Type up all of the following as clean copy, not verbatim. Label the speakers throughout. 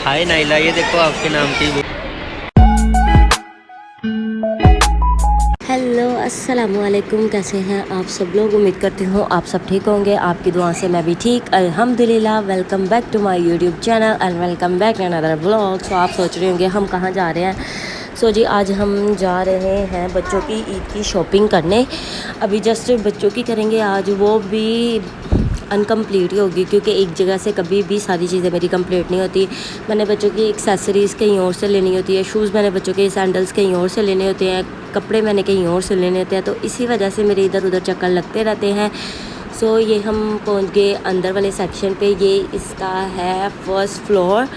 Speaker 1: हाय Naila, ये देखो आपके नाम की बुक।
Speaker 2: हेलो अस्सलाम वालेकुम, कैसे हैं आप सब लोग। उम्मीद करती हूँ आप सब ठीक होंगे। आपकी दुआ से मैं भी ठीक अल्हम्दुलिल्लाह। Welcome back to my YouTube channel and welcome back another vlog. So आप सोच रहे होंगे हम कहाँ जा रहे हैं। सो जी आज हम जा रहे हैं बच्चों की ईद की शॉपिंग करने। अभी जस्ट बच्चों की करेंगे आज, वो भी अनकम्प्लीट ही होगी क्योंकि एक जगह से कभी भी सारी चीज़ें मेरी कंप्लीट नहीं होती। मैंने बच्चों की एक्सेसरीज़ कहीं और से लेनी होती है, शूज़ मैंने बच्चों के सैंडल्स कहीं और से लेने होते हैं, कपड़े मैंने कहीं और से लेने होते हैं। तो इसी वजह से मेरे इधर उधर चक्कर लगते रहते हैं। सो ये हम पहुंच गए अंदर वाले सेक्शन पे। ये इसका है फर्स्ट फ्लोर।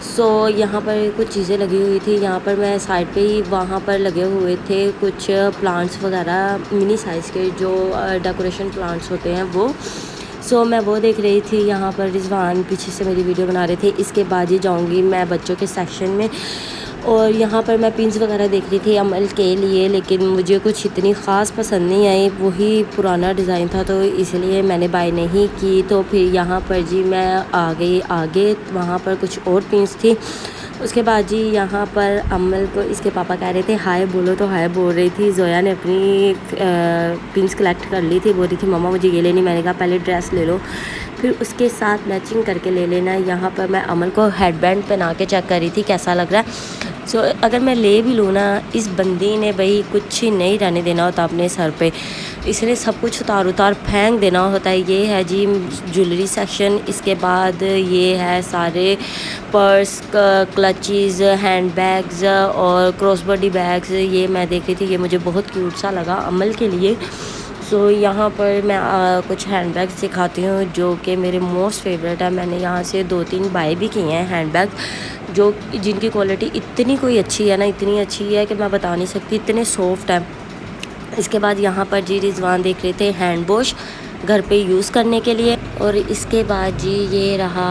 Speaker 2: सो यहाँ पर कुछ चीज़ें लगी हुई थी। यहाँ पर मैं साइड पे ही, वहाँ पर लगे हुए थे कुछ प्लांट्स वगैरह मिनी साइज़ के, जो डेकोरेशन प्लांट्स होते हैं वो। सो मैं वो देख रही थी। यहाँ पर रिजवान पीछे से मेरी वीडियो बना रहे थे। इसके बाद ही जाऊँगी मैं बच्चों के सेक्शन में। और यहाँ पर मैं पिंस वगैरह देख रही थी अमल के लिए, लेकिन मुझे कुछ इतनी ख़ास पसंद नहीं आई। वही पुराना डिज़ाइन था तो इसलिए मैंने बाय नहीं की। तो फिर यहाँ पर जी मैं आ गई आगे, वहाँ पर कुछ और पिंस थी। उसके बाद जी यहाँ पर अमल को इसके पापा कह रहे थे हाय बोलो, तो हाय बोल रही थी। जोया ने अपनी पिंस कलेक्ट कर ली थी, बोल रही थी मम्मा मुझे ये लेनी। मैंने कहा पहले ड्रेस ले लो, फिर उसके साथ मैचिंग करके ले लेना। यहाँ पर मैं अमल को हेडबैंड पहना के चेक कर रही थी कैसा लग रहा है। सो अगर मैं ले भी लूँ ना, इस बंदी ने भाई कुछ ही नहीं रहने देना होता अपने सर पे, इसलिए सब कुछ उतार उतार फेंक देना होता है। ये है जी ज्वेलरी सेक्शन। इसके बाद ये है सारे पर्स, क्लचीज़, हैंड बैग्स और क्रॉस बॉडी बैग्स। ये मैं देख रही थी, ये मुझे बहुत क्यूट सा लगा अमल के लिए। सो यहाँ पर मैं कुछ हैंड बैग्स दिखाती हूँ जो कि मेरे मोस्ट फेवरेट है। मैंने यहाँ से 2-3 बाय भी किए हैं हैंड बैग, जो जिनकी क्वालिटी इतनी कोई अच्छी है ना, इतनी अच्छी है कि मैं बता नहीं सकती, इतने सॉफ्ट है। इसके बाद यहाँ पर जी रिजवान देख रहे थे हैंड वॉश घर पे यूज़ करने के लिए। और इसके बाद जी ये रहा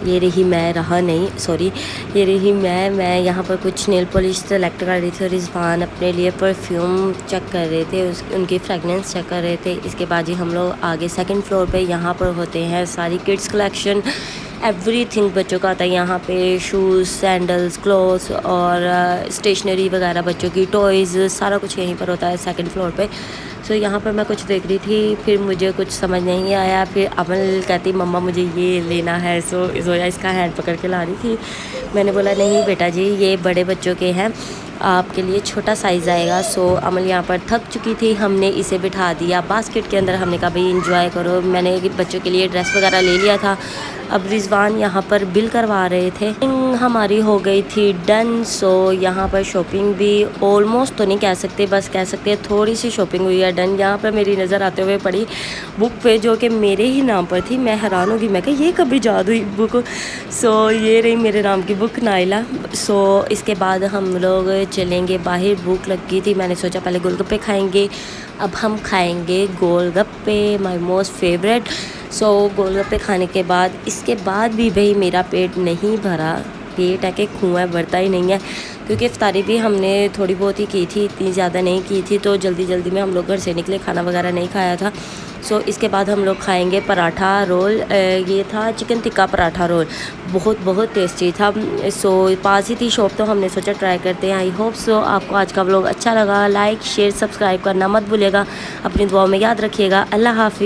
Speaker 2: ये रही मैं यहाँ पर कुछ नेल पॉलिश सेलेक्ट कर रही थी। रिजवान अपने लिए परफ्यूम चेक कर रहे थे, उनकी फ्रेगनेंस चेक कर रहे थे। इसके बाद जी हम लोग आगे सेकंड फ्लोर पे, यहाँ पर होते हैं सारी किड्स कलेक्शन, एवरीथिंग बच्चों का आता है यहाँ पे। शूज़, सैंडल्स, क्लोथ्स और स्टेशनरी वगैरह, बच्चों की टॉयज़, सारा कुछ यहीं पर होता है सेकंड फ्लोर पे। सो यहाँ पर मैं कुछ देख रही थी, फिर मुझे कुछ समझ नहीं आया। फिर अमल कहती मम्मा मुझे ये लेना है। सो जोया इसका हैंड पकड़ के ला रही थी। मैंने बोला नहीं बेटा जी ये बड़े बच्चों के हैं, आपके लिए छोटा साइज़ आएगा। सो अमल यहाँ पर थक चुकी थी, हमने इसे बिठा दिया बास्केट के अंदर। हमने कहा भाई इंजॉय करो। मैंने बच्चों के लिए ड्रेस वगैरह ले लिया था। अब रिजवान यहाँ पर बिल करवा रहे थे। हमारी हो गई थी डन। सो यहाँ पर शॉपिंग भी ऑलमोस्ट तो नहीं कह सकते, बस कह सकते हैं थोड़ी सी शॉपिंग हुई है डन। यहाँ पर मेरी नज़र आते हुए पड़ी बुक पे, जो कि मेरे ही नाम पर थी। मैं हैरान होगी, मैं कहा ये कभी जादुई बुक। सो ये रही मेरे नाम की बुक नाइला। सो इसके बाद हम लोग चलेंगे बाहर। भूख लगी थी, मैंने सोचा पहले गोलगप्पे खाएंगे। अब हम खाएंगे गोलगप्पे, माय मोस्ट फेवरेट। सो गोलगप्पे खाने के बाद, इसके बाद भी भाई मेरा पेट नहीं भरा। पेट है कि कुआं भरता ही नहीं है, क्योंकि इफ्तारी भी हमने थोड़ी बहुत ही की थी, इतनी ज़्यादा नहीं की थी। तो जल्दी जल्दी में हम लोग घर से निकले, खाना वगैरह नहीं खाया था। सो इसके बाद हम लोग खाएंगे पराठा रोल। ये था चिकन टिक्का पराठा रोल, बहुत बहुत टेस्टी था। सो पास ही थी शॉप, तो हमने सोचा ट्राई करते हैं। आई होप सो आपको आज का व्लॉग अच्छा लगा। लाइक शेयर सब्सक्राइब करना मत भूलिएगा। अपनी दुआओं में याद रखिएगा। अल्लाह हाफिज़।